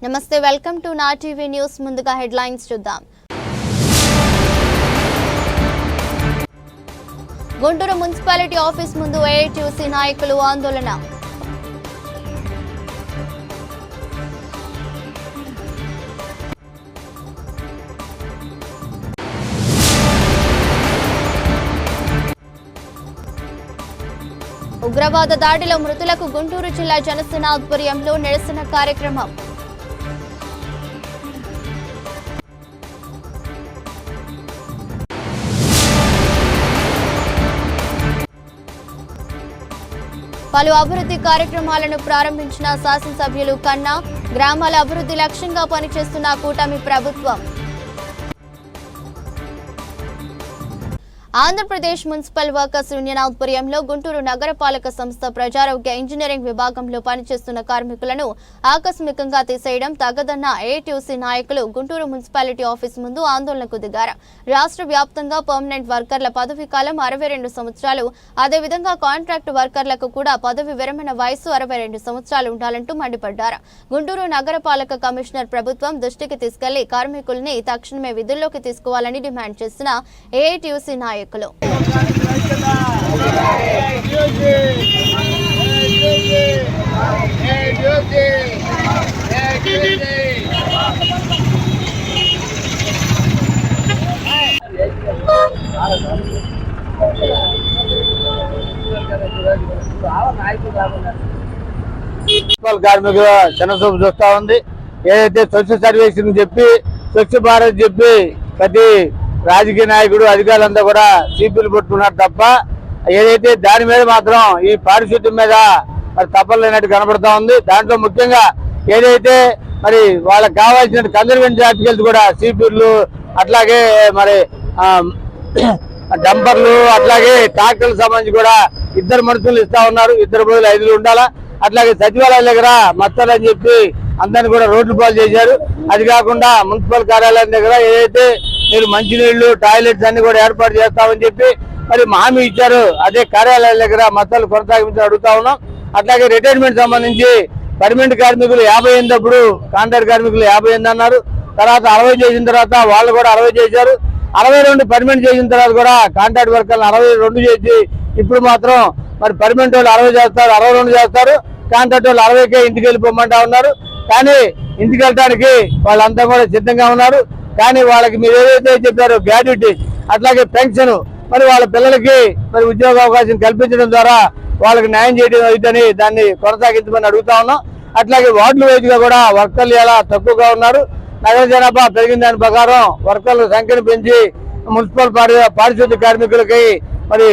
నమస్తే, welcome to నా TV news. ముందుగా హెడ్లైన్స్ చూద్దాం. గుంటూరు మున్సిపాలిటీ ఆఫీస్ ముందు ఏఐటీయూసీ నాయకులు ఆందోళన. ఉగ్రవాద దాడిలో మృతులకు గుంటూరు జిల్లా జనసేన ఆధ్వర్యంలో నిరసన కార్యక్రమం. పలు అభివృద్ధి కార్యక్రమాలను ప్రారంభించిన శాసనసభ్యులు కన్నా. గ్రామాల అభివృద్ధి లక్ష్యంగా పనిచేస్తున్న కూటమి ప్రభుత్వం. ఆంధ్రప్రదేశ్ మున్సిపల్ వర్కర్స్ యూనియన్ ఆధ్వర్యంలో గుంటూరు నగరపాలక సంస్థ ప్రజారోగ్య ఇంజనీరింగ్ విభాగంలో పనిచేస్తున్న కార్మికులను ఆకస్మికంగా తీసేయడం తగదన్న ఏఐటీయూసీ నాయకులు గుంటూరు మున్సిపాలిటీ ఆఫీస్ ముందు ఆందోళనకు దిగారు. రాష్ట్ర వ్యాప్తంగా పర్మనెంట్ వర్కర్ల పదవీ కాలం 62 సంవత్సరాలు, అదేవిధంగా కాంట్రాక్ట్ వర్కర్లకు కూడా పదవి విరమణ వయసు 62 సంవత్సరాలు ఉండాలంటూ మండిపడ్డారు. గుంటూరు నగరపాలక కమిషనర్ ప్రభుత్వం దృష్టికి తీసుకెళ్లి కార్మికుల్ని తక్షణమే విధుల్లోకి తీసుకోవాలని డిమాండ్ చేసిన ఏఐటీయూసీ నాయకులు కార్మికుల చిన్నచూపు చూస్తా ఉంది. ఏదైతే స్వచ్ఛ సర్వీస్ చెప్పి స్వచ్ఛ భారత్ చెప్పి ప్రతి రాజకీయ నాయకుడు అధికారులంతా కూడా సీపీలు పట్టుకున్నారు తప్ప ఏదైతే దాని మీద మాత్రం ఈ పారిశుద్ధ్యం మీద మరి తప్పలు లేనట్టు కనబడతా ఉంది. దాంట్లో ముఖ్యంగా ఏదైతే మరి వాళ్ళకి కావాల్సిన కన్జర్వేషన్ ఆర్టికల్స్ కూడా సీపీలు, అట్లాగే మరి డంపర్లు, అట్లాగే ట్రాక్టర్లకు సంబంధించి కూడా 2 మనుషులు ఇస్తా ఉన్నారు. 2 బదులు 5 ఉండాలా. అట్లాగే సచివాలయం దగ్గర మత్తాలని చెప్పి అందరిని కూడా రోడ్లు పాలు చేశారు. అది కాకుండా మున్సిపల్ కార్యాలయం దగ్గర ఏదైతే మీరు మంచినీళ్లు, టాయిలెట్స్ అన్ని కూడా ఏర్పాటు చేస్తామని చెప్పి మరి హామీ ఇచ్చారు. అదే కార్యాలయాల దగ్గర మత్తాలు కొనసాగించి అడుగుతా ఉన్నాం. అట్లాగే రిటైర్మెంట్ సంబంధించి పర్మనెంట్ కార్మికులు 50 అయినప్పుడు కాంట్రాక్ట్ కార్మికులు 50 అన్నారు. తర్వాత 60 చేసిన తర్వాత వాళ్ళు కూడా 60 చేశారు. 62 పర్మనెంట్ చేసిన తర్వాత కూడా కాంట్రాక్ట్ వర్కర్లు 62 చేసి ఇప్పుడు మాత్రం మరి పర్మనెంట్ వాళ్ళు 60 చేస్తారు, 62 చేస్తారు. కాంట్రాక్ట్ వాళ్ళు 60కే ఇంటికి వెళ్ళిపోమంటా ఉన్నారు. కానీ ఇంటికి వెళ్ళడానికి వాళ్ళంతా కూడా సిద్ధంగా ఉన్నారు. కానీ వాళ్ళకి మీరు ఏదైతే చెప్పారో గ్రాడ్యుటీ, అట్లాగే పెన్షన్, మరి వాళ్ళ పిల్లలకి మరి ఉద్యోగ అవకాశం కల్పించడం ద్వారా వాళ్ళకి న్యాయం చేయడం అవుతుందని దాన్ని కొనసాగించమని అడుగుతా ఉన్నాం. అట్లాగే వార్డుల వైజ్గా కూడా వర్కర్లు ఎలా తక్కువగా ఉన్నారు. నగర జనాభా పెరిగిన దాని ప్రకారం వర్కర్ల సంఖ్యను పెంచి మున్సిపల్ పారిశుద్ధ్య కార్మికులకి మరి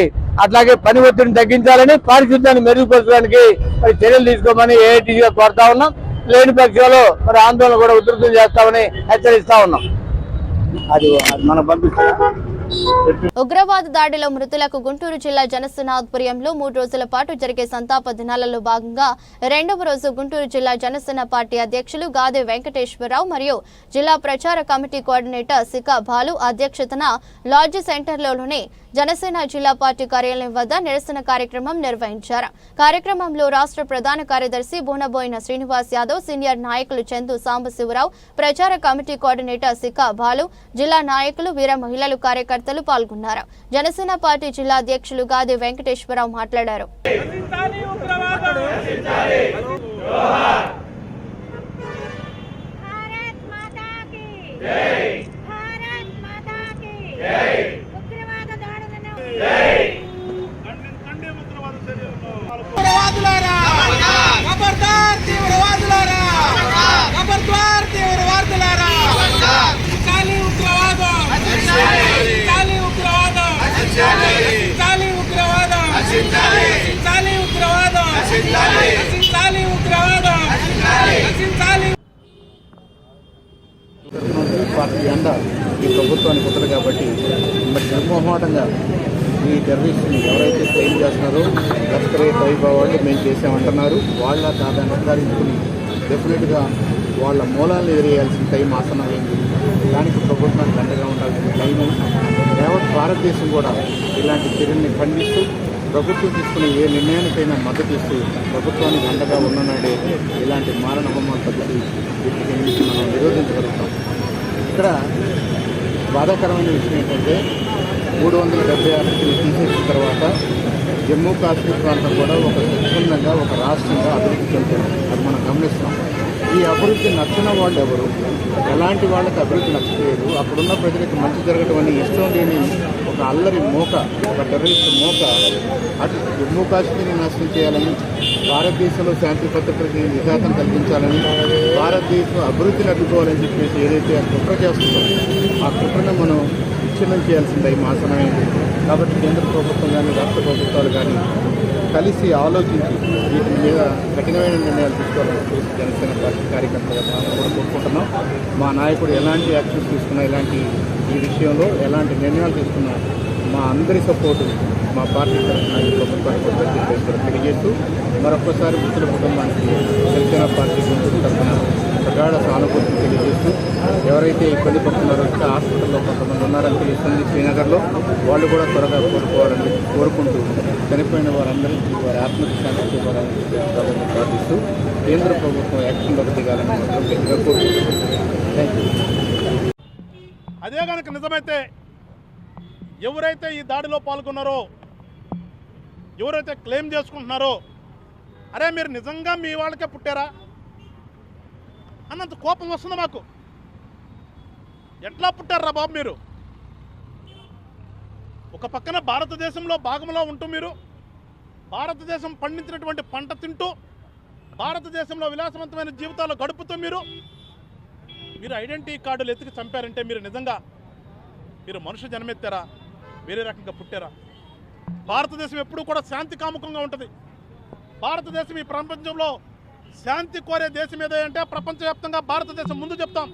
అట్లాగే పని ఒత్తిడిని తగ్గించాలని, పారిశుద్ధ్యాన్ని మెరుగుపరచడానికి మరి చర్యలు తీసుకోమని ఏఐటీగా కోరుతా ఉన్నాం. లేని పక్షంలో మరి ఆందోళన కూడా ఉధృతం చేస్తామని హెచ్చరిస్తా ఉన్నాం. అది మనం పంపిస్తాం. ఉగ్రవాద దాడిలో మృతులకు గుంటూరు జిల్లా జనసేన ఆధ్వర్యంలో 3 రోజుల పాటు జరిగే సంతాప దినాలలో భాగంగా 2వ రోజు గుంటూరు జిల్లా జనసేన పార్టీ అధ్యక్షులు గాదే వెంకటేశ్వరరావు మరియు జిల్లా ప్రచార కమిటీ కోఆర్డినేటర్ సికా బాలు అధ్యక్షతన లాడ్జి సెంటర్లోని జనసేన జిల్లా పార్టీ కార్యాలయం వద్ద నిరసన కార్యక్రమం నిర్వహించారు. కార్యక్రమంలో రాష్ట్ర ప్రధాన కార్యదర్శి బూనబోయిన శ్రీనివాస్ యాదవ్, సీనియర్ నాయకులు చందు సాంబశివరావు, ప్రచార కమిటీ కోఆర్డినేటర్ సికా బాలు, జిల్లా నాయకులు, వీర మహిళలు, కార్యకర్తలు పాల్గొన్నారు. జనసేన పార్టీ జిల్లా అధ్యక్షులు గాది వెంకటేశ్వరరావు మాట్లాడారు. పార్టీ అండ ఈ ప్రభుత్వానికి ఉంటుంది కాబట్టి మరి నిర్మోహమాటంగా ఈ టెర్రరిస్టుని ఎవరైతే క్లెయిమ్ చేస్తున్నారో లష్కరే తోయిబా వాళ్ళు మేము చేసామంటున్నారు. వాళ్ళ కాదని నిర్ధారించుకుని డెఫినెట్గా వాళ్ళ మూలాలను ఎదిరేయాల్సిన టైం ఆసనమైంది. దానికి ప్రభుత్వానికి అండగా ఉండాల్సిన టైము. యావత్ భారతదేశం కూడా ఇలాంటి చర్యల్ని ఖండిస్తూ ప్రభుత్వం తీసుకునే ఏ నిర్ణయానికైనా మద్దతు ఇస్తూ ప్రభుత్వానికి అండగా ఉన్ననాడే ఇలాంటి మారణ హోమాలు తగ్గుతూ వీటికి మనం నిరోధించగలుగుతాం. ఇక్కడ బాధాకరమైన విషయం ఏంటంటే 376 తీసేసిన తర్వాత జమ్మూ కాశ్మీర్ ప్రాంతం కూడా ఒక స్వచ్ఛందంగా ఒక రాష్ట్రంగా అభివృద్ధి చెందుతుంది. అది మనం గమనిస్తున్నాం. ఈ అభివృద్ధి నచ్చిన వాళ్ళు ఎవరు, ఎలాంటి వాళ్ళకి అభివృద్ధి నచ్చలేదు, అక్కడున్న ప్రజలకు మంచి జరగడం అని ఇష్టం లేని ఒక అల్లరి మోక, ఒక టెర్రరిస్ట్ మోక అటు జమ్మూ కాశ్మీర్ని నాశనం చేయాలని, భారతదేశంలో శాంతి భద్రతకి విఘాతం కల్పించాలని, భారతదేశం అభివృద్ధిని అడ్డుకోవాలని చెప్పేసి ఏదైతే కుట్ర చేస్తుందో ఆ కుట్రను మనం విచ్ఛిన్నం చేయాల్సిందే ఈ మాసమైంది. కాబట్టి కేంద్ర ప్రభుత్వం కానీ రాష్ట్ర ప్రభుత్వాలు కానీ కలిసి ఆలోచించి వీటి మీద కఠినమైన నిర్ణయాలు తీసుకోవాలని చెప్పేసి జనసేన పార్టీ కార్యకర్తలుగా మనం కూడా కోరుకుంటున్నాం. మా నాయకుడు ఎలాంటి యాక్షన్స్ తీసుకున్నా, ఈ విషయంలో ఎలాంటి నిర్ణయాలు తీసుకున్నా మా అందరి సపోర్టు మా పార్టీ తరఫున ఈ ప్రభుత్వానికి కూడా తెలియజేస్తూ మరొకసారి మృతుల కుటుంబానికి జనసేన పార్టీ గుంటూరు తరఫున ప్రగాఢ సానుభూతిని తెలియజేస్తూ ఎవరైతే ఇబ్బంది పడుతున్నారో ఇంకా హాస్పిటల్లో కొంతమంది ఉన్నారని తెలుస్తుంది శ్రీనగర్లో, వాళ్ళు కూడా త్వరగా కోరుకోవాలని కోరుకుంటూ చనిపోయిన వారందరికీ వారి ఆత్మకి శాంతి ఇవ్వాలని ప్రార్థిస్తూ కేంద్ర ప్రభుత్వం యాక్షన్లోకి దిగాలని మాత్రం గట్టిగా కోరుకుంటున్నాం. Thank you. అదే కనుక నిజమైతే ఎవరైతే ఈ దాడిలో పాల్గొన్నారో, ఎవరైతే క్లెయిమ్ చేసుకుంటున్నారో, అరే మీరు నిజంగా మీ వాళ్ళకే పుట్టారా అన్నంత కోపం వస్తుంది మాకు. ఎట్లా పుట్టారా బాబు మీరు? ఒక పక్కన భారతదేశంలో భాగంలో ఉంటూ మీరు భారతదేశం పండించినటువంటి పంట తింటూ భారతదేశంలో విలాసవంతమైన జీవితాలు గడుపుతూ మీరు ఐడెంటిటీ కార్డులు ఎత్తికి చంపారంటే మీరు నిజంగా మీరు మనుషు జన్మెత్తారా, వేరే రకంగా పుట్టారా? భారతదేశం ఎప్పుడూ కూడా శాంతి కాముకంగా ఉంటుంది. భారతదేశం ఈ ప్రపంచంలో శాంతి కోరే దేశం ఏదో అంటే ప్రపంచవ్యాప్తంగా భారతదేశం ముందు చెప్తాం.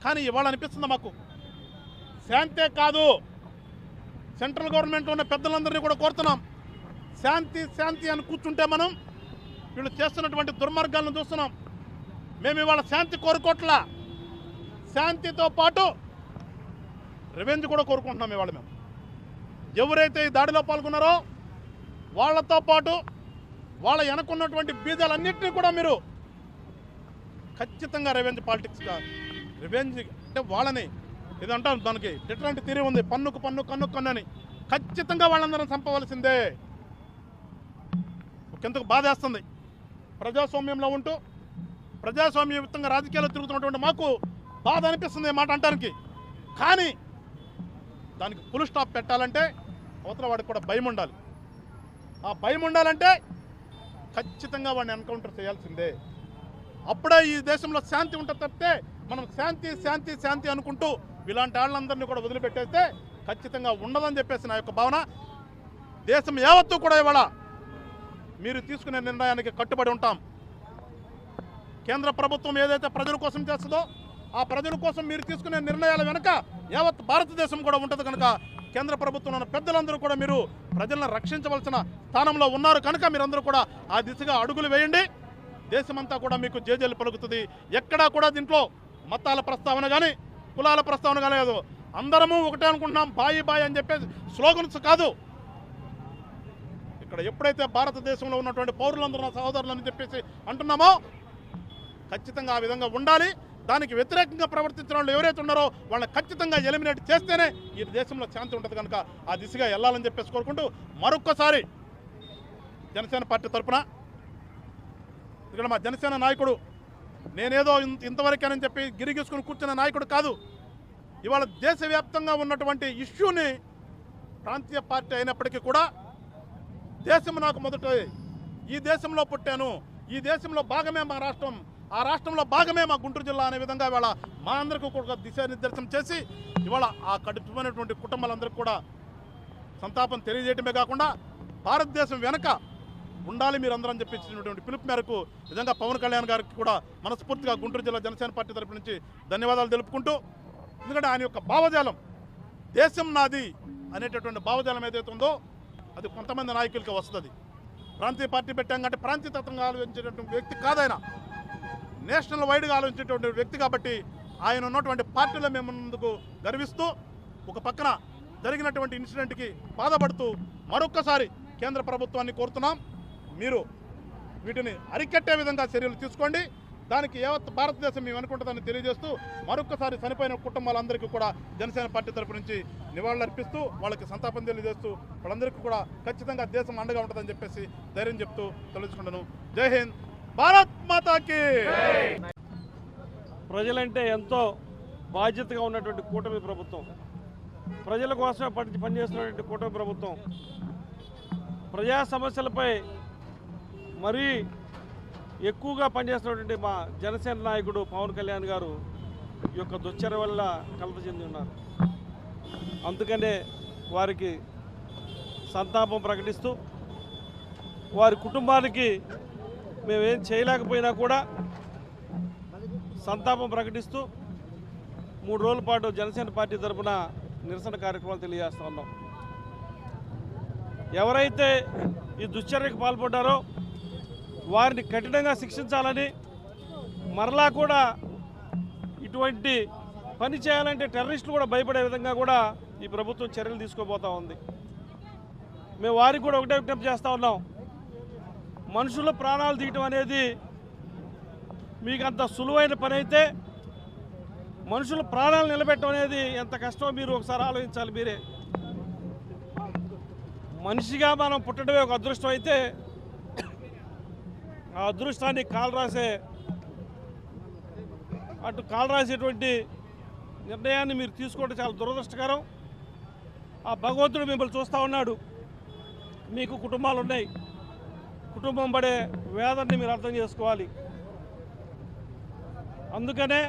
కానీ ఇవాళ అనిపిస్తుంది మాకు శాంతే కాదు, సెంట్రల్ గవర్నమెంట్లో ఉన్న పెద్దలందరినీ కూడా కోరుతున్నాం, శాంతి శాంతి అని కూర్చుంటే మనం వీళ్ళు చేస్తున్నటువంటి దుర్మార్గాలను చూస్తున్నాం. మేము ఇవాళ శాంతి కోరుకోవట్లా, శాంతితో పాటు రివెంజ్ కూడా కోరుకుంటున్నాం. ఇవాళ మేము ఎవరైతే ఈ దాడిలో పాల్గొన్నారో వాళ్ళతో పాటు వాళ్ళ వెనకున్నటువంటి బీజాలన్నింటినీ కూడా మీరు ఖచ్చితంగా రివెంజ్ పాలిటిక్స్గా రివెంజ్ అంటే వాళ్ళని ఇదంటా దానికి డిఫరెంట్ థియరీ ఉంది, పన్నుకు పన్ను కన్ను కన్ను అని. ఖచ్చితంగా వాళ్ళందరం చంపవలసిందే. ఒకంతకు బాధేస్తుంది ప్రజాస్వామ్యంలో ఉంటూ ప్రజాస్వామ్యయుక్తంగా రాజకీయాల్లో తిరుగుతున్నటువంటి మాకు బాధ అనిపిస్తుంది మాట అంటానికి. కానీ దానికి ఫుల్ స్టాప్ పెట్టాలంటే అవతల వాడికి కూడా భయం ఉండాలి. ఆ భయం ఉండాలంటే ఖచ్చితంగా వాడిని ఎన్కౌంటర్ చేయాల్సిందే. అప్పుడే ఈ దేశంలో శాంతి ఉంటుంది. తప్పితే మనం శాంతి శాంతి శాంతి అనుకుంటూ ఇలాంటి వాళ్ళందరినీ కూడా వదిలిపెట్టేస్తే ఖచ్చితంగా ఉండదని చెప్పేసి నా యొక్క భావన. దేశం యావత్తూ కూడా ఇవాళ మీరు తీసుకునే నిర్ణయానికి కట్టుబడి ఉంటాం. కేంద్ర ప్రభుత్వం ఏదైతే ప్రజల కోసం చేస్తుందో ఆ ప్రజల కోసం మీరు తీసుకునే నిర్ణయాల వెనుక యావత్ భారతదేశం కూడా ఉంటుంది. కనుక కేంద్ర ప్రభుత్వంలో ఉన్న పెద్దలందరూ కూడా మీరు ప్రజలను రక్షించవలసిన స్థానంలో ఉన్నారు కనుక మీరందరూ కూడా ఆ దిశగా అడుగులు వేయండి. దేశమంతా కూడా మీకు జేజేలు పలుకుతుంది. ఎక్కడా కూడా దీంట్లో మతాల ప్రస్తావన కానీ కులాల ప్రస్తావన కానీ లేదు. అందరము ఒకటే అనుకుంటున్నాం, బాయి బాయి అని చెప్పేసి స్లోగన్స్ కాదు. ఇక్కడ ఎప్పుడైతే భారతదేశంలో ఉన్నటువంటి పౌరులందరూ నా సహోదరులని చెప్పేసి అంటున్నామో ఖచ్చితంగా ఆ విధంగా ఉండాలి. దానికి వ్యతిరేకంగా ప్రవర్తించిన వాళ్ళు ఎవరైతే ఉన్నారో వాళ్ళని ఖచ్చితంగా ఎలిమినేట్ చేస్తేనే ఈ దేశంలో శాంతి ఉంటుంది. కనుక ఆ దిశగా వెళ్ళాలని చెప్పేసి కోరుకుంటూ మరొక్కసారి జనసేన పార్టీ తరఫున ఇక్కడ మా జనసేన నాయకుడు నేనేదో ఇంతవరకేనని చెప్పి గిరిగీసుకుని కూర్చున్న నాయకుడు కాదు. ఇవాళ దేశవ్యాప్తంగా ఉన్నటువంటి ఇష్యూని ప్రాంతీయ పార్టీ అయినప్పటికీ కూడా దేశం నాకు మొదట, ఈ దేశంలో పుట్టాను, ఈ దేశంలో భాగమే మా రాష్ట్రం, ఆ రాష్ట్రంలో భాగమే మా గుంటూరు జిల్లా అనే విధంగా ఇవాళ మా అందరికీ కూడా దిశానిర్దేశం చేసి ఇవాళ ఆ కడుపుమైనటువంటి కుటుంబాలందరికీ కూడా సంతాపం తెలియజేయటమే కాకుండా భారతదేశం వెనక ఉండాలి మీరందరూ అని చెప్పినటువంటి పిలుపు మేరకు నిజంగా పవన్ కళ్యాణ్ గారికి కూడా మనస్ఫూర్తిగా గుంటూరు జిల్లా జనసేన పార్టీ తరపు నుంచి ధన్యవాదాలు తెలుపుకుంటూ, ఎందుకంటే ఆయన యొక్క భావజాలం దేశం నాది అనేటటువంటి భావజాలం ఏదైతే ఉందో అది కొంతమంది నాయకులకి వస్తుంది. ప్రాంతీయ పార్టీ పెట్టాం కంటే ప్రాంతీయతత్వంగా ఆలోచించేటటువంటి వ్యక్తి కాదైనా, నేషనల్ వైడ్గా ఆలోచించేటువంటి వ్యక్తి కాబట్టి ఆయన ఉన్నటువంటి పార్టీలో మేము ముందుకు గర్విస్తూ ఒక పక్కన జరిగినటువంటి ఇన్సిడెంట్కి బాధపడుతూ మరొక్కసారి కేంద్ర ప్రభుత్వాన్ని కోరుతున్నాం. మీరు వీటిని అరికట్టే విధంగా చర్యలు తీసుకోండి. దానికి యావత్ భారతదేశం మేము అనుకుంటుందని తెలియజేస్తూ మరొకసారి చనిపోయిన కుటుంబాలందరికీ కూడా జనసేన పార్టీ తరపు నుంచి నివాళులర్పిస్తూ వాళ్ళకి సంతాపం తెలియజేస్తూ వాళ్ళందరికీ కూడా ఖచ్చితంగా దేశం అండగా ఉంటుందని చెప్పేసి ధైర్యం చెప్తూ తెలుసుకుంటాను. జై హింద్, భారత్ మాతాకి. ప్రజలంటే ఎంతో బాధ్యతగా ఉన్నటువంటి కూటమి ప్రభుత్వం, ప్రజల కోసమే పనిచేస్తున్నటువంటి కూటమి ప్రభుత్వం ప్రజా సమస్యలపై మరీ ఎక్కువగా పనిచేస్తున్నటువంటి మా జనసేన నాయకుడు పవన్ కళ్యాణ్ గారు ఈ యొక్క దుశ్చర్య వల్ల కలత చెంది ఉన్నారు. అందుకనే వారికి సంతాపం ప్రకటిస్తూ వారి కుటుంబానికి మేమేం చేయలేకపోయినా కూడా సంతాపం ప్రకటిస్తూ 3 రోజుల పాటు జనసేన పార్టీ తరఫున నిరసన కార్యక్రమాలు తెలియజేస్తూ ఉన్నాం. ఎవరైతే ఈ దుశ్చర్యకు పాల్పడ్డారో వారిని కఠినంగా శిక్షించాలని, మరలా కూడా ఇటువంటి పని చేయాలంటే టెర్రరిస్టులు కూడా భయపడే విధంగా కూడా ఈ ప్రభుత్వం చర్యలు తీసుకోబోతూ ఉంది. మేము వారికి కూడా ఒకటే విజ్ఞప్తి చేస్తూ ఉన్నాం. మనుషుల ప్రాణాలు తీయటం అనేది మీకు అంత సులువైన పని అయితే మనుషుల ప్రాణాలు నిలబెట్టడం అనేది ఎంత కష్టమో మీరు ఒకసారి ఆలోచించాలి. మీరే మనిషిగా మనం పుట్టడమే ఒక అదృష్టం అయితే ఆ అదృష్టాన్ని కాలరాసేటువంటి నిర్ణయాన్ని మీరు తీసుకోవడం చాలా దురదృష్టకరం. ఆ భగవంతుడు మిమ్మల్ని చూస్తూ ఉన్నాడు. మీకు కుటుంబాలు ఉన్నాయి. కుటుంబం పడే వేదనని మీరు అర్థం చేసుకోవాలి. అందుకనే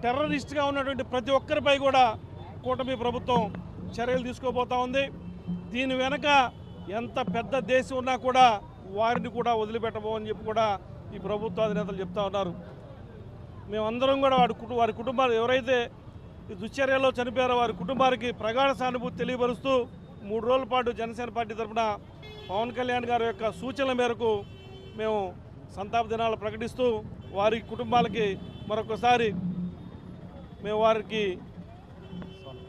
టెర్రరిస్ట్గా ఉన్నటువంటి ప్రతి ఒక్కరిపై కూడా కూటమి ప్రభుత్వం చర్యలు తీసుకోబోతూ ఉంది. దీని వెనక ఎంత పెద్ద దేశం ఉన్నా కూడా వారిని కూడా వదిలిపెట్టబోమని చెప్పి కూడా ఈ ప్రభుత్వ అధినేతలు చెప్తా ఉన్నారు. మేమందరం కూడా వారి కుటుంబాలు ఎవరైతే ఈ దుశ్చర్యలో చనిపోయారో వారి కుటుంబానికి ప్రగాఢ సానుభూతి తెలియపరుస్తూ 3 రోజుల పాటు జనసేన పార్టీ తరఫున పవన్ కళ్యాణ్ గారి యొక్క సూచనల మేరకు మేము సంతాప దినాలు ప్రకటిస్తూ వారి కుటుంబాలకి మరొకసారి మేము వారికి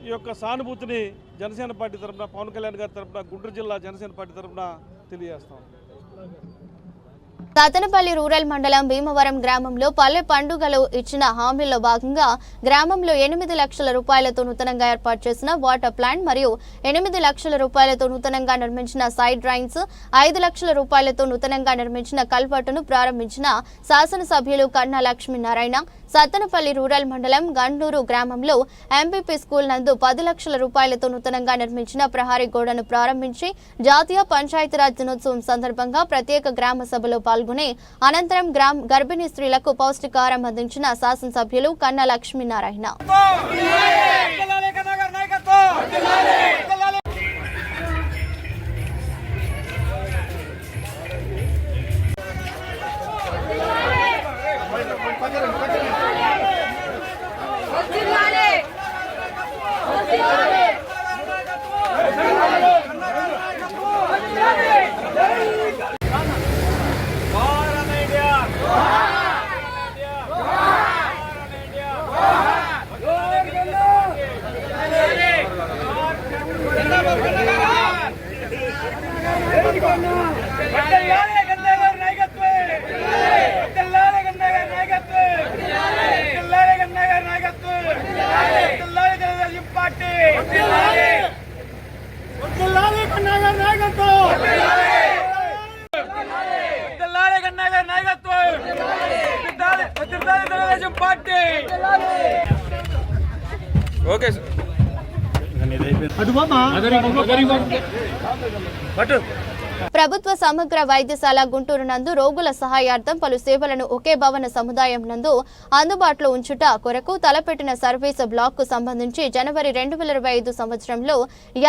ఈ యొక్క సానుభూతిని జనసేన పార్టీ తరఫున పవన్ కళ్యాణ్ గారి తరఫున గుంటూరు జిల్లా జనసేన పార్టీ తరఫున తెలియజేస్తాం. సతనపల్లి రూరల్ మండలం భీమవరం గ్రామంలో పల్లె పండుగలు ఇచ్చిన హామీల్లో భాగంగా గ్రామంలో 8 లక్షల రూపాయలతో నూతనంగా ఏర్పాటు చేసిన వాటర్ ప్లాంట్ మరియు 8 లక్షల రూపాయలతో నూతనంగా నిర్మించిన సైడ్ డ్రైన్స్, 5 లక్షల రూపాయలతో నూతనంగా నిర్మించిన కల్వర్టును ప్రారంభించిన శాసనసభ్యులు కన్నా లక్ష్మీనారాయణ. సత్తనపల్లి రూరల్ మండలం గండూరు గ్రామంలో ఎంపీపీ స్కూల్ నందు 10 లక్షల రూపాయలతో నూతనంగా నిర్మించిన ప్రహారీ గోడను ప్రారంభించి జాతీయ పంచాయతీరాజ్ దినోత్సవం సందర్భంగా ప్రత్యేక గ్రామ సభలో పాల్గొని అనంతరం గర్భిణీ స్త్రీలకు పౌష్టికాహారం అందించిన శాసనసభ్యులు కన్నా లక్ష్మీనారాయణ. ఓకే ప్రభుత్వ సమగ్ర వైద్యశాల గుంటూరు నందు రోగుల సహాయార్థం పలు సేవలను ఒకే భవన సముదాయం నందు అందుబాటులో ఉంచుట కొరకు తలపెట్టిన సర్వీస్ బ్లాక్ కు సంబంధించి జనవరి 2025 సంవత్సరంలో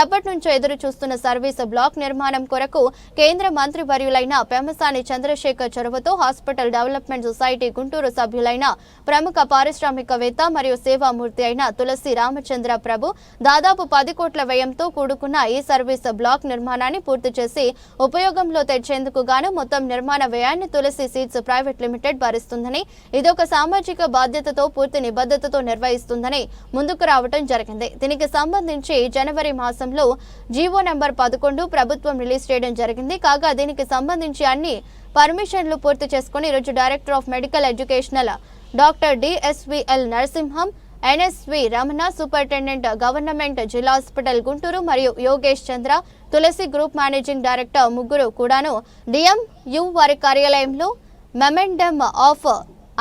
ఎప్పటి నుంచో ఎదురు చూస్తున్న సర్వీస్ బ్లాక్ నిర్మాణం కొరకు కేంద్ర మంత్రి వర్యులైన పెమ్మసాని చంద్రశేఖర్ చొరవతో హాస్పిటల్ డెవలప్మెంట్ సొసైటీ గుంటూరు సభ్యులైన ప్రముఖ పారిశ్రామికవేత్త మరియు సేవామూర్తి అయిన తులసి రామచంద్ర ప్రభు దాదాపు 10 కోట్ల వ్యయంతో కూడుకున్న ఈ సర్వీస్ బ్లాక్ నిర్మాణాన్ని పూర్తి చేసి ఉపయోగంలో తెచ్చేందుకు గాను మొత్తం నిర్మాణ వ్యయాన్ని తులసి సీడ్స్ ప్రైవేట్ లిమిటెడ్ భరిస్తుందని, ఇదొక సామాజిక బాధ్యతతో పూర్తి నిబద్ధతతో నిర్వహిస్తుందని ముందుకు రావడం జరిగింది. దీనికి సంబంధించి జనవరి మాసంలో జీవో నెంబర్ 11 ప్రభుత్వం రిలీజ్ చేయడం జరిగింది. కాగా దీనికి సంబంధించి అన్ని పర్మిషన్లు పూర్తి చేసుకుని ఈరోజు director of medical educational doctor DSVL Narasimham, NSV Ramana, superintendent government జిల్లా హాస్పిటల్ గుంటూరు మరియు యోగేష్ చంద్ర, తులసి గ్రూప్ మేనేజింగ్ డైరెక్టర్ ముగ్గురు కూడాను DMU వారి కార్యాలయంలో మెమెండమ్ ఆఫ్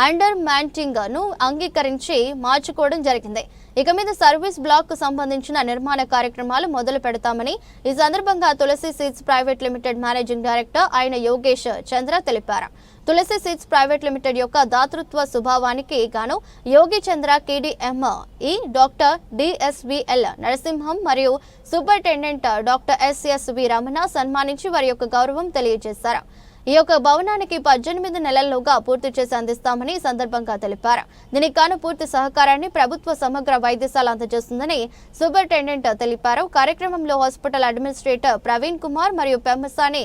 అండర్మాంటింగ్ ను అంగీకరించి మార్చుకోవడం జరిగింది. ఇక మీద సర్వీస్ బ్లాక్ కు సంబంధించిన నిర్మాణ కార్యక్రమాలు మొదలు పెడతామని ఈ సందర్భంగా Tulasi seeds private limited managing director అయిన యోగేష్ చంద్ర తెలిపారు. తులసి సీడ్స్ ప్రైవేట్ లిమిటెడ్ యొక్క దాతృత్వ స్వభావానికి గాను యోగి చంద్ర KDME డాక్టర్ DSVL నరసింహం మరియు సూపరింటెండెంట్ డాక్టర్ SSV రమణ సన్మానించి వారి యొక్క గౌరవం తెలియజేశారు. ఈ యొక్క భవనానికి 18 నెలల్లోగా పూర్తి చేసి అందిస్తామని ఈ సందర్భంగా తెలిపారు. దీనికి గాను పూర్తి సహకారాన్ని ప్రభుత్వ సమగ్ర వైద్యశాల అందజేస్తుందని సూపరింటెండెంట్ తెలిపారు. కార్యక్రమంలో హాస్పిటల్ అడ్మినిస్ట్రేటర్ ప్రవీణ్ కుమార్ మరియు పెమ్మసాని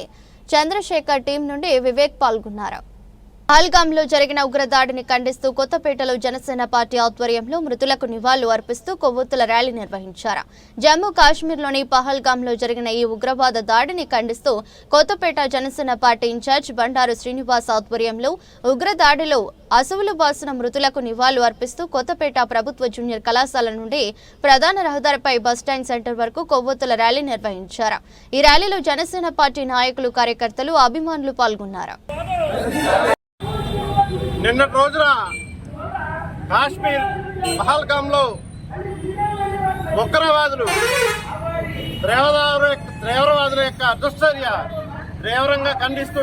చంద్రశేఖర్ టీం నుండి వివేక్ పాల్గొన్నారు. పహల్గాంలో జరిగిన ఉగ్రదాడిని ఖండిస్తూ కొత్తపేటలో జనసేన పార్టీ ఆధ్వర్యంలో మృతులకు నివాళులు అర్పిస్తూ కొవ్వొత్తుల ర్యాలీ నిర్వహించారు. జమ్మూ కాశ్మీర్లోని పహల్గాంలో జరిగిన ఈ ఉగ్రవాద దాడిని ఖండిస్తూ కొత్తపేట జనసేన పార్టీ ఇన్ఛార్జ్ బండారు శ్రీనివాస్ ఆధ్వర్యంలో ఉగ్రదాడిలో అసువులు బాసిన మృతులకు నివాళులు అర్పిస్తూ కొత్తపేట ప్రభుత్వ జూనియర్ కళాశాల నుండి ప్రధాన రహదారిపై బస్టాండ్ సెంటర్ వరకు కొవ్వొత్తుల ర్యాలీ నిర్వహించారు. ఈ ర్యాలీలో జనసేన పార్టీ నాయకులు, కార్యకర్తలు, అభిమానులు పాల్గొన్నారు. నిన్నటి రోజున కాశ్మీర్ పహల్గాంలో ఉగ్రవాదుల యొక్క దుశ్చర్య తీవ్రంగా ఖండిస్తూ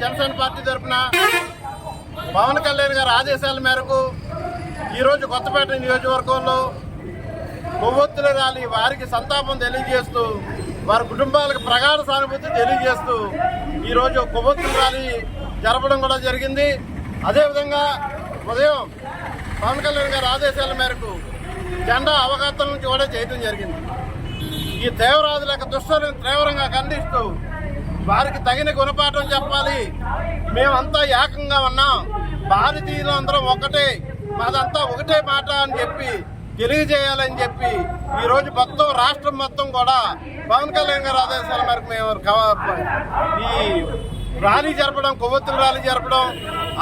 జనసేన పార్టీ తరఫున పవన్ కళ్యాణ్ గారి ఆదేశాల మేరకు ఈరోజు కొత్తపేట నియోజకవర్గంలో కొవ్వొత్తుల ర్యాలీ వారికి సంతాపం తెలియజేస్తూ వారి కుటుంబాలకు ప్రగాఢ సానుభూతి తెలియజేస్తూ ఈరోజు కొవ్వొత్తుల ర్యాలీ జరపడం కూడా జరిగింది. అదేవిధంగా ఉదయం పవన్ కళ్యాణ్ గారి ఆదేశాల మేరకు జెండా అవగాహన నుంచి కూడా చేయడం జరిగింది. ఈ తీవ్రవాదుల యొక్క దుశ్చర్యను తీవ్రంగా ఖండిస్తూ వారికి తగిన గుణపాఠం చెప్పాలి, మేమంతా ఏకంగా ఉన్నాం, భారతీయులు అందరం ఒకటే, మాదంతా ఒకటే మాట అని చెప్పి తెలియజేయాలని చెప్పి ఈరోజు మొత్తం రాష్ట్రం మొత్తం కూడా పవన్ కళ్యాణ్ గారి ఆదేశాల మేరకు మేము ఈ ర్యాలీ జరపడం, కొవ్వొత్తుల ర్యాలీ జరపడం,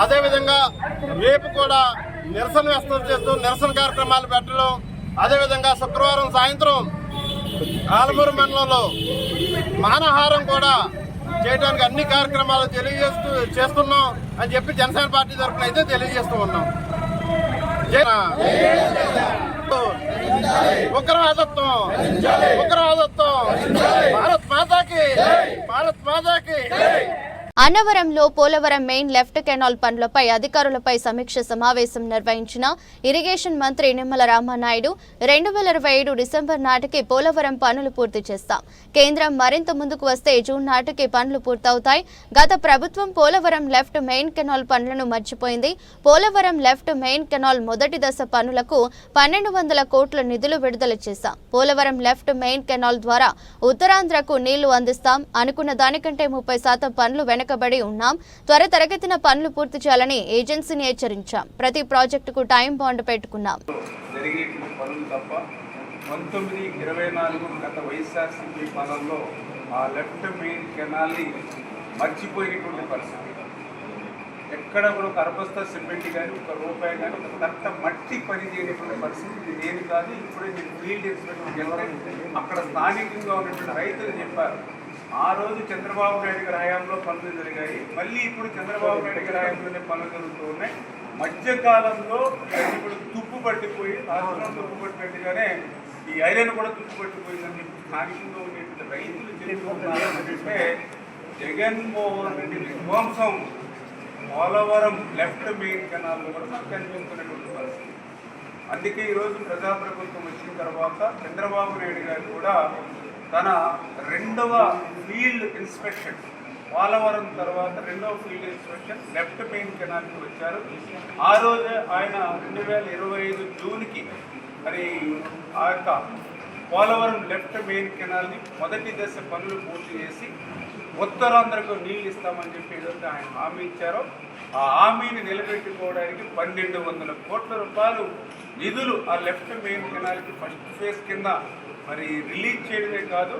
అదేవిధంగా రేపు కూడా నిరసన వ్యక్తం చేస్తూ నిరసన కార్యక్రమాలు పెట్టడం, అదేవిధంగా శుక్రవారం సాయంత్రం ఆలమూరు మండలంలో మానహారం కూడా చేయడానికి అన్ని కార్యక్రమాలు చేస్తున్నాం అని చెప్పి జనసేన పార్టీ తరఫున అయితే తెలియజేస్తూ ఉన్నాం. ఉగ్రవాదత్వం భారత్ మాతాకి. అన్నవరంలో పోలవరం మెయిన్ లెఫ్ట్ కెనాల్ పనులపై అధికారులపై సమీక్ష సమావేశం నిర్వహించిన ఇరిగేషన్ మంత్రి నిమ్మల రామానాయుడు 2027 డిసెంబర్ నాటికి పోలవరం పనులు పూర్తి చేస్తాం. కేంద్రం మరింత ముందుకు వస్తే జూన్ నాటికి పనులు పూర్తవుతాయి. గత ప్రభుత్వం పోలవరం లెఫ్ట్ మెయిన్ కెనాల్ పనులను మర్చిపోయింది. పోలవరం లెఫ్ట్ మెయిన్ కెనాల్ మొదటి దశ పనులకు 1200 కోట్ల నిధులు విడుదల చేశాం. పోలవరం లెఫ్ట్ మెయిన్ కెనాల్ ద్వారా ఉత్తరాంధ్రకు నీళ్లు అందిస్తాం. అనుకున్న దానికంటే 30% పనులు వెనకబడి ఉన్నాం. త్వరితగతిన పనులు పూర్తి చేయాలని ఏజెన్సీని హెచ్చరించాం. ప్రతి ప్రాజెక్టుకు టైం బాండ్ పెట్టుకున్నాం. 1924 గత వైఎస్ఆర్సీపీ పాలనలో ఆ లెఫ్ట్ మెయిన్ కెనాల్ని మర్చిపోయినటువంటి పరిస్థితి. ఎక్కడ కూడా ఒక అరబస్తా సిమెంట్ కానీ, ఒక రూపాయి కానీ, ఒక తట్ట మట్టి పని చేయనటువంటి పరిస్థితి. ఇది నేను కాదు, ఇప్పుడే నేను ఫీల్డ్ ఇన్స్పెక్టర్ అక్కడ స్థానికంగా ఉన్నటువంటి రైతులు చెప్పారు. ఆ రోజు చంద్రబాబు నాయుడు గారి హయాంలో పనులు జరిగాయి, మళ్ళీ ఇప్పుడు చంద్రబాబు నాయుడు గారి హయాంలోనే పనులు జరుగుతూ ఉన్నాయి. మధ్యకాలంలో ఇప్పుడు తుప్పు పట్టిపోయి, రాష్ట్రంలో తుప్పు పట్టినట్టుగానే ఈ ఐరన్ కూడా తుప్పు పట్టిపోయిందని చెప్పి స్థానికంగా ఉండేటువంటి రైతులు చెప్తున్నారంటే జగన్మోహన్ రెడ్డి విధ్వంసం పోలవరం లెఫ్ట్ మెయిన్ కెనాల్లో కూడా మనకు కనిపిస్తున్నటువంటి పరిస్థితి. అందుకే ఈరోజు ప్రజాప్రభుత్వం వచ్చిన తర్వాత చంద్రబాబు నాయుడు గారు కూడా తన 2వ ఫీల్డ్ ఇన్స్పెక్షన్, పోలవరం తర్వాత 2వ ఫీల్డ్ ఇన్స్పెక్షన్ లెఫ్ట్ మెయిన్ కెనాల్కి వచ్చారు. ఆ రోజే ఆయన 2025 జూన్కి మరి ఆ యొక్క పోలవరం లెఫ్ట్ మెయిన్ కెనాల్ని మొదటి దశ పనులు పూర్తి చేసి ఉత్తరాంధ్రకు నీళ్ళు ఇస్తామని చెప్పి ఏదైతే ఆయన హామీ ఇచ్చారో ఆ హామీని నిలబెట్టుకోవడానికి 1200 కోట్ల రూపాయలు నిధులు ఆ లెఫ్ట్ మెయిన్ కెనాల్కి ఫస్ట్ ఫేజ్ కింద మరి రిలీజ్ చేయడమే కాదు,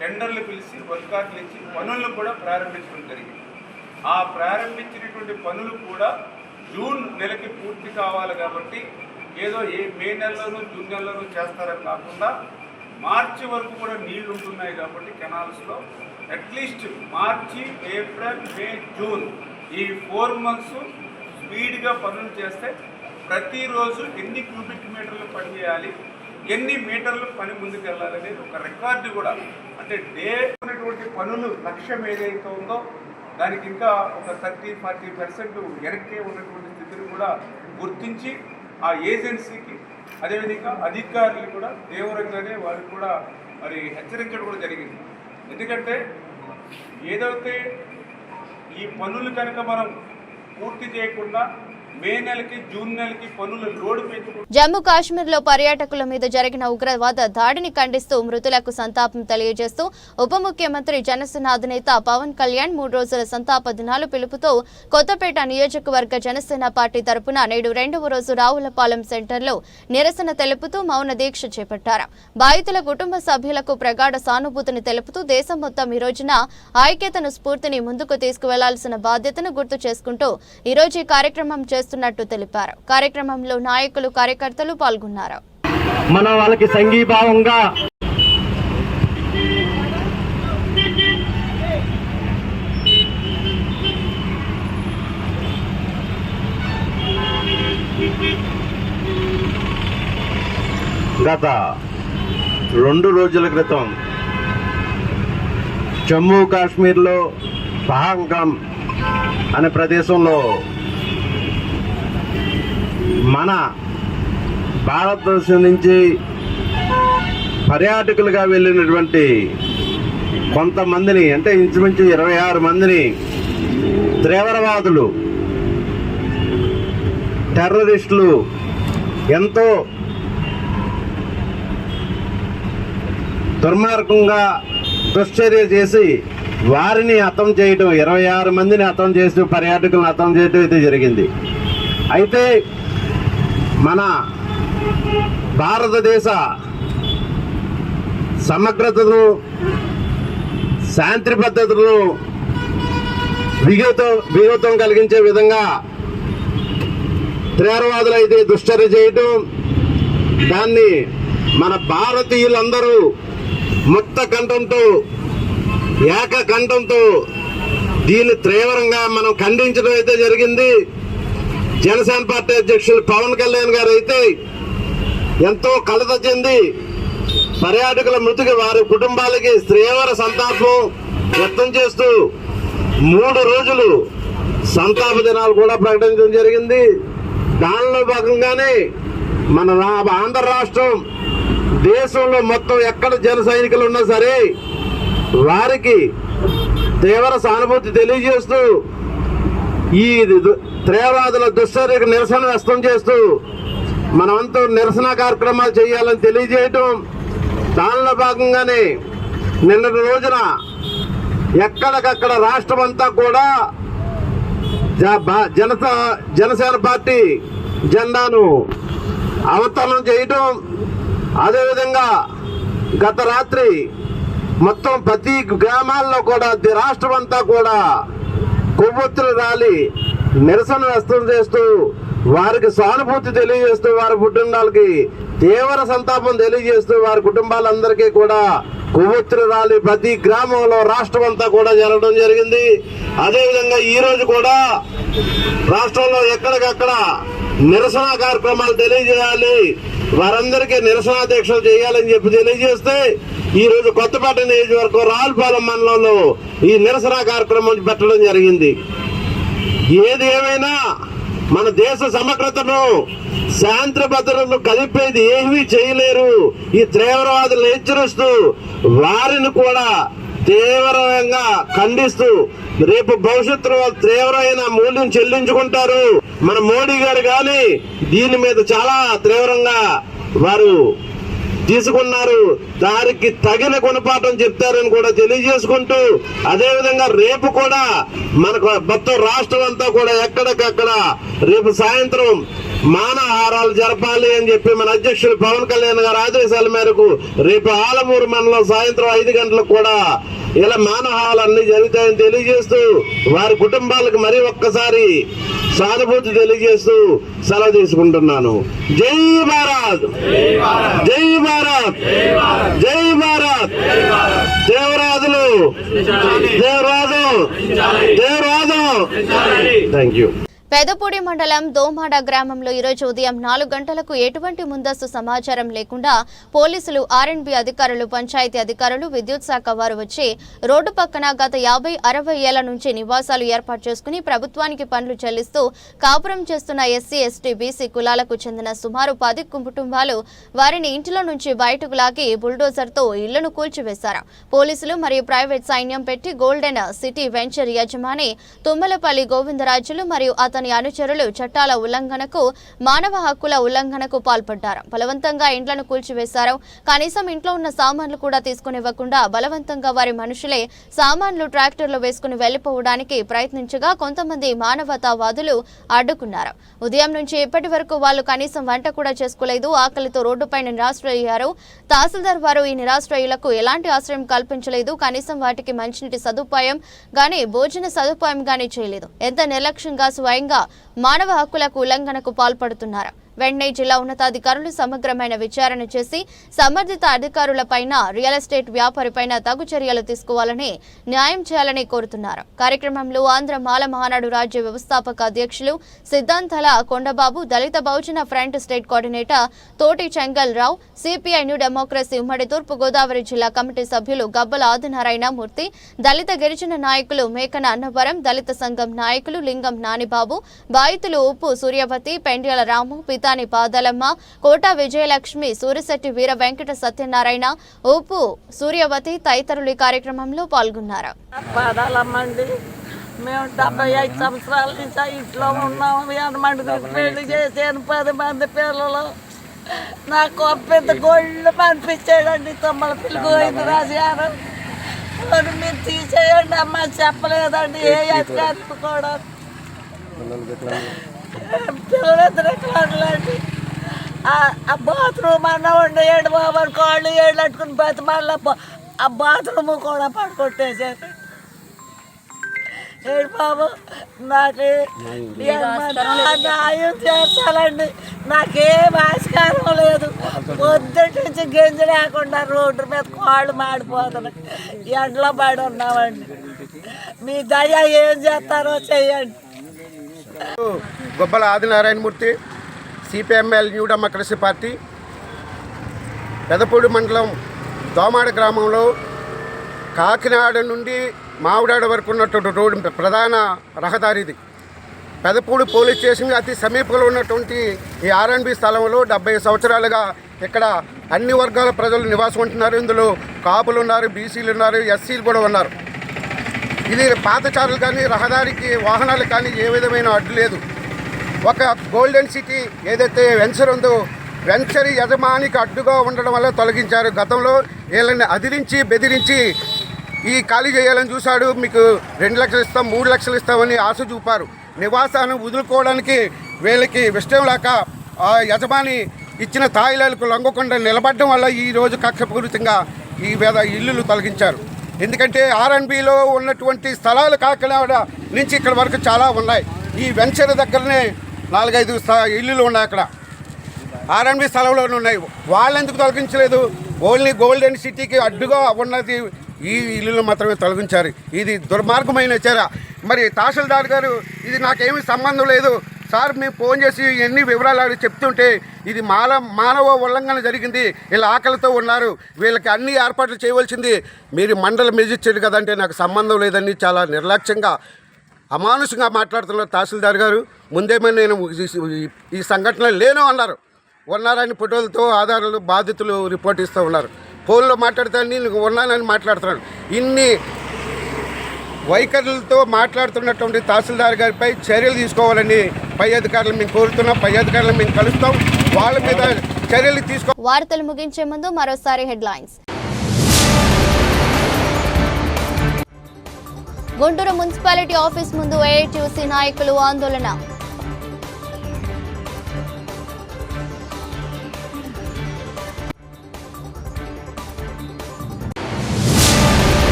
టెండర్లు పిలిచి వర్కార్లు ఇచ్చి పనులను కూడా ప్రారంభించడం జరిగింది. ఆ ప్రారంభించినటువంటి పనులు కూడా జూన్ నెలకి పూర్తి కావాలి కాబట్టి ఏదో మే నెలలోనూ జూన్ నెలలోనూ చేస్తారని కాకుండా మార్చి వరకు కూడా నీళ్లు ఉంటున్నాయి కాబట్టి కెనాల్స్లో అట్లీస్ట్ మార్చి, ఏప్రిల్, మే, జూన్ ఈ 4 months స్పీడ్గా పనులు చేస్తే ప్రతిరోజు ఎన్ని క్యూబిక్ మీటర్లు పని చేయాలి, ఎన్ని మీటర్లు పని ముందుకు వెళ్ళాలి అనేది ఒక రికార్డు కూడా, అంటే డే ఉన్నటువంటి పనులు లక్ష్యం ఏదైతే ఉందో దానికి ఇంకా ఒక 30-40% వెనక్కే ఉన్నటువంటి స్థితిని కూడా గుర్తించి ఆ ఏజెన్సీకి అదేవిధంగా అధికారులు కూడా తీవ్రంగానే వారికి కూడా మరి హెచ్చరించడం కూడా జరిగింది. ఎందుకంటే ఏదైతే ఈ పనులు కనుక మనం పూర్తి చేయకుండా మే నెలకి జూన్ నెలకి పనులు లోడ్ పెంచుకుంటాం. జమ్మూ కాశ్మీర్లో పర్యాటకుల మీద జరిగిన ఉగ్రవాద దాడిని ఖండిస్తూ మృతులకు సంతాపం తెలియజేస్తూ ఉప ముఖ్యమంత్రి జనసేన అధినేత పవన్ కళ్యాణ్ 3 రోజుల సంతాప దినాలు పిలుపుతో కొత్తపేట నియోజకవర్గ జనసేన పార్టీ తరపున నేడు 2వ రోజు రావులపాలెం సెంటర్లో నిరసన తెలుపుతూ మౌన దీక్ష చేపట్టారు. బాధితుల కుటుంబ సభ్యులకు ప్రగాఢ సానుభూతిని తెలుపుతూ దేశం మొత్తం ఈ రోజున ఐక్యతను స్ఫూర్తిని ముందుకు తీసుకువెళ్లాల్సిన బాధ్యతను గుర్తు చేసుకుంటూ ఈ రోజు ఈ కార్యక్రమం చేస్తున్నట్టు తెలిపారు. కార్యక్రమంలో నాయకులు, కార్యకర్తలు పాల్గొన్నారు. మన వాళ్ళకి సంఘీభావంగా గత 2 రోజుల క్రితం జమ్మూ కాశ్మీర్లో పహల్గామ్ అనే ప్రదేశంలో మన భారతదేశం నుంచి పర్యాటకులుగా వెళ్ళినటువంటి కొంతమందిని, అంటే ఇంచుమించు 26 మందిని తీవ్రవాదులు, టెర్రరిస్టులు ఎంతో దుర్మార్గంగా దుశ్చర్య చేసి వారిని హతం చేయడం, 26 మందిని హతం చేస్తూ పర్యాటకులను హతం చేయడం అయితే జరిగింది. అయితే మన భారతదేశ సమగ్రతను, శాంతి పద్ధతులను విఘాతం కలిగించే విధంగా తీవ్రవాదులు అయితే దుశ్చర్య చేయటం, దాన్ని మన భారతీయులందరూ ముక్త కంఠంతో, ఏకకంఠంతో దీన్ని తీవ్రంగా మనం ఖండించడం అయితే జరిగింది. జనసేన పార్టీ అధ్యక్షులు పవన్ కళ్యాణ్ గారు అయితే ఎంతో కలత చెంది పర్యాటకుల మృతికి, వారి కుటుంబాలకి తీవ్ర సంతాపం వ్యక్తం చేస్తూ 3 రోజులు సంతాప దినాలు కూడా ప్రకటించడం జరిగింది. దానిలో భాగంగానే మన ఆంధ్ర రాష్ట్రం దేశంలో మొత్తం ఎక్కడ జన సైనికులు ఉన్నా సరే వారికి తీవ్ర సానుభూతి తెలియజేస్తూ ఈ తీవ్రవాదుల దుశ్చర్యకు నిరసన వ్యక్తం చేస్తూ మనమంతా నిరసన కార్యక్రమాలు చేయాలని తెలియజేయటం. దానిలో భాగంగానే నిన్నటి రోజున ఎక్కడికక్కడ రాష్ట్రం అంతా కూడా జనసేన పార్టీ జెండాను అవతరణ చేయటం, అదేవిధంగా గత రాత్రి మొత్తం ప్రతి గ్రామాల్లో కూడా రాష్ట్రం అంతా కూడా కొవ్వొత్తులు ర్యాలీ నిరసన వ్యక్తం చేస్తూ వారికి సానుభూతి తెలియజేస్తూ వారి కుటుంబాలకి తీవ్ర సంతాపం తెలియజేస్తూ వారి కుటుంబాలందరికీ కూడా కొవ్వొత్తులు ర్యాలీ ప్రతి గ్రామంలో రాష్ట్రం అంతా కూడా జరగడం జరిగింది. అదేవిధంగా ఈ రోజు కూడా రాష్ట్రంలో ఎక్కడికక్కడ నిరసన కార్యక్రమాలు తెలియజేయాలి, వారందరికీ నిరసన దీక్షలు చేయాలని చెప్పి తెలియజేస్తే ఈ రోజు కొత్తపేట నియోజకవర్గం రావులపాలెం మండలంలో ఈ నిరసన కార్యక్రమం పెట్టడం జరిగింది. ఏది ఏమైనా మన దేశ సమగ్రతను, శాంతి భద్రతను కలిపేది ఏమీ చేయలేరు. ఈ తీవ్రవాదులను హెచ్చరిస్తూ వారిని కూడా తీవ్రంగా ఖండిస్తూ రేపు భవిష్యత్తులో తీవ్రమైన మూల్యం చెల్లించుకుంటారు. మన మోడీ గారు కానీ దీని మీద చాలా తీవ్రంగా వారు తీసుకున్నారు. దానికి తగిన గుణపాఠం చెప్తారని కూడా తెలియజేసుకుంటూ, అదేవిధంగా రేపు కూడా మనకు మొత్తం రాష్ట్రం అంతా కూడా ఎక్కడికక్కడ రేపు సాయంత్రం మానహారాలు జరపాలి అని చెప్పి మన అధ్యక్షులు పవన్ కళ్యాణ్ గారి ఆదేశాల మేరకు రేపు ఆలమూరు మండలం సాయంత్రం 5 గంటలకు కూడా ఇలా మానహారాలన్నీ జరుగుతాయని తెలియజేస్తూ, వారి కుటుంబాలకు మరీ ఒక్కసారి సానుభూతి తెలియజేస్తూ సెలవు తీసుకుంటున్నాను. జై భారత్, జై భారత్, జై భారత్. దేవరాజులు, దేవరాజు, దేవరాజు. Thank you. పెదపూడి మండలం దోమాడ గ్రామంలో ఈరోజు ఉదయం 4 గంటలకు ఎటువంటి ముందస్తు సమాచారం లేకుండా పోలీసులు, ఆర్ఎండ్బి అధికారులు, పంచాయతీ అధికారులు, విద్యుత్ శాఖ వారు వచ్చి రోడ్డు పక్కన గత 50-60 ఏళ్ల నుంచి నివాసాలు ఏర్పాటు చేసుకుని ప్రభుత్వానికి పనులు చెల్లిస్తూ కాపురం చేస్తున్న ఎస్సీ, ఎస్టీ, బీసీ కులాలకు చెందిన సుమారు 10 కుటుంబాలు వారిని ఇంటిలో నుంచి బయటకు లాగి బుల్డోజర్తో ఇళ్లను కూల్చివేశారు. పోలీసులు మరియు ప్రైవేట్ సైన్యం పెట్టి గోల్డెన్ సిటీ వెంచర్ యజమాని తుమ్మలపల్లి గోవిందరాజులు మరియు అతని అనుచరులు చట్టాల ఉల్లంఘనకు, మానవ హక్కుల ఉల్లంఘనకు పాల్పడ్డారు. బలవంతంగా ఇండ్లను కూల్చివేశారు. కనీసం ఇంట్లో ఉన్న సామాన్లు కూడా తీసుకునివ్వకుండా బలవంతంగా వారి మనుషులే సామాన్లు ట్రాక్టర్లు వేసుకుని వెళ్లిపోవడానికి ప్రయత్నించగా కొంతమంది మానవతావాదులు అడ్డుకున్నారు. ఉదయం నుంచి ఇప్పటి వరకు వాళ్ళు కనీసం వంట కూడా చేసుకోలేదు. ఆకలితో రోడ్డుపైన నిరాశ్రయ్యారు. తహసీల్దార్ వారు ఈ నిరాశ్రయులకు ఎలాంటి ఆశ్రయం కల్పించలేదు. కనీసం వాటికి మంచినీటి సదుపాయం గానీ, భోజన సదుపాయం గానీ చేయలేదు. ఎంత నిర్లక్ష్యంగా, స్వయంగా మానవ హక్కులకు ఉల్లంఘనకు పాల్పడుతున్నారు. వెంటనే జిల్లా ఉన్నతాధికారులు సమగ్రమైన విచారణ చేసి సంబంధిత అధికారులపైన, రియల్ ఎస్టేట్ వ్యాపారిపైన తగు చర్యలు తీసుకోవాలని, న్యాయం చేయాలని కోరుతున్నారు. కార్యక్రమంలో ఆంధ్ర మాల మహానాడు రాజ్య వ్యవస్థాపక అధ్యక్షులు సిద్ధాంతల కొండబాబు, దళిత బహుజన ఫ్రంట్ స్టేట్ కోఆర్డినేటర్ తోటి చెంగల్ రావు, సిపిఐ న్యూ డెమోక్రసీ ఉమ్మడి తూర్పు గోదావరి జిల్లా కమిటీ సభ్యులు గబ్బల ఆదినారాయణ మూర్తి, దళిత గిరిజన నాయకులు మేకన అన్నవరం, దళిత సంఘం నాయకులు లింగం నానిబాబు, బాధితులు ఉప్పు సూర్యవతి, పెండ్యాల రాము, పితాని పాదలమ్మ, కోట విజయలక్ష్మి, సూరిశెట్టి వీర వెంకట సత్యనారాయణ, ఉప్పు సూర్యవతి తదితరులు ఈ కార్యక్రమంలో పాల్గొన్నారు. పాదాలమ్మండి, మేము 75 సంవత్సరాల నుంచి ఇంట్లో ఉన్నాము. 8 మందికి పెళ్లి చేసాను, 10 మంది పిల్లలు. నాకు పెద్ద గోళ్ళు పంపించాడండి తుమ్మలపల్లి గోవిందరాజు. మీరు తీసేయండి అమ్మ చెప్పలేదండి ఏ అధికారులు కూడా. పిల్లలండి ఆ బాత్రూమ్ అన్న ఉండేయండి బాబు, కాళ్ళు ఏళ్ళు అట్టుకుని బతిమాల ఆ బాత్రూమ్ కూడా పడుకొట్టేసారు. ఏడు బాబు నాకు న్యాయం చేస్తానండి. నాకేం ఆస్కారం లేదు. పొద్దుటి నుంచి గింజ లేకుండా రోడ్డు మీద కాళ్ళు మాడిపోతున్నాయి. ఎండలో పడి ఉన్నామండి. మీ దయ ఏం చేస్తారో చెయ్యండి. Gobbala Adinarayanamurthy, CPML new democracy party. Pedapudi మండలం దోమాడ గ్రామంలో కాకినాడ నుండి మావిడాడ వరకు ఉన్నటువంటి రోడ్డు ప్రధాన రహదారిది. పెదపూడి పోలీస్ స్టేషన్ అతి సమీపంలో ఉన్నటువంటి ఈ ఆర్ఎండ్బి స్థలంలో 70 సంవత్సరాలుగా ఇక్కడ అన్ని వర్గాల ప్రజలు నివాసం ఉంటున్నారు. ఇందులో కాపులు ఉన్నారు, బీసీలు ఉన్నారు, ఎస్సీలు కూడా ఉన్నారు. ఇది పాతచారులు కానీ, రహదారికి వాహనాలు కానీ ఏ విధమైన అడ్డు లేదు. ఒక గోల్డెన్ సిటీ ఏదైతే వెంచర్ ఉందో, వెంచర్ యజమానికి అడ్డుగా ఉండడం వల్ల తొలగించారు. గతంలో వీళ్ళని అదిరించి బెదిరించి ఈ ఖాళీ చేయాలని చూశాడు. మీకు 2 లక్షలు ఇస్తాం, 3 లక్షలు ఇస్తామని ఆశ చూపారు. నివాసాన్ని వదులుకోవడానికి వీళ్ళకి ఇష్టం లేక ఆ యజమాని ఇచ్చిన తాయిలాలకు లొంగకుండా నిలబడడం వల్ల ఈరోజు కక్షపూరితంగా ఈ ఇల్లులు తొలగించారు. ఎందుకంటే ఆర్ఎండ్బిలో ఉన్నటువంటి స్థలాలు కాకినాడ నుంచి ఇక్కడ వరకు చాలా ఉన్నాయి. ఈ వెంచర్ దగ్గరనే 4-5 ఇల్లులు ఉన్నాయి. అక్కడ ఆర్ఎండ్బి స్థలంలోనే ఉన్నాయి. వాళ్ళు ఎందుకు తొలగించలేదు? ఓన్లీ గోల్డెన్ సిటీకి అడ్డుగా ఉన్నది ఈ ఇల్లులు మాత్రమే తొలగించారు. ఇది దుర్మార్గమైన చర్య. మరి తహసీల్దార్ గారు ఇది నాకేమీ సంబంధం లేదు సార్, మేము ఫోన్ చేసి ఎన్ని వివరాలు అడిగి చెప్తుంటే ఇది మానవ ఉల్లంఘన జరిగింది, వీళ్ళు ఆకలితో ఉన్నారు, వీళ్ళకి అన్ని ఏర్పాట్లు చేయవలసింది మీరు మండల మెజిస్ట్రేట్ కదంటే నాకు సంబంధం లేదని చాలా నిర్లక్ష్యంగా అమానుషంగా మాట్లాడుతున్నారు తహసీల్దార్ గారు. ముందేమో నేను ఈ సంఘటన లేను అన్నారు. ఉన్నారని ఫోటోలతో ఆధారాలు బాధితులు రిపోర్ట్ ఇస్తూ ఉన్నారు. ఫోన్లో మాట్లాడుతాను, నేను ఉన్నానని మాట్లాడుతున్నాను. ఇన్ని వైఖరులతో మాట్లాడుతున్నటువంటి తహసీల్దార్ గారిపై చర్యలు తీసుకోవాలని పై అధికారులు మేము కోరుతున్నాం. పై అధికారులు మేము కలుస్తాం. వాళ్ళ మీద చర్యలు తీసుకో. వార్తలు ముగించే ముందు మరోసారి హెడ్లైన్స్. గుంటూరు మున్సిపాలిటీ ఆఫీస్ ముందు ఏఐటీయూసీ నాయకులు ఆందోళన.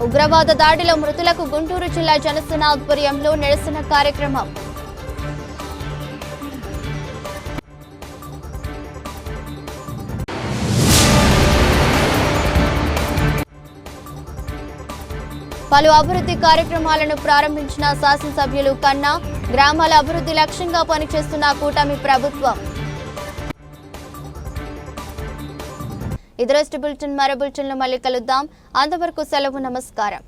ఉగ్రవాద దాడిలో మృతులకు గుంటూరు జిల్లా జనసేన ఆధ్వర్యంలో నిరసన కార్యక్రమం. పలు అభివృద్ధి కార్యక్రమాలను ప్రారంభించిన శాసనసభ్యులు కన్నా. గ్రామాల అభివృద్ధి లక్ష్యంగా పనిచేస్తున్న కూటమి ప్రభుత్వం. ఇది రోజు బులెటిన్. మరో బులెటిన్లో మళ్ళీ కలుద్దాం. అంతవరకు సెలవు. నమస్కారం.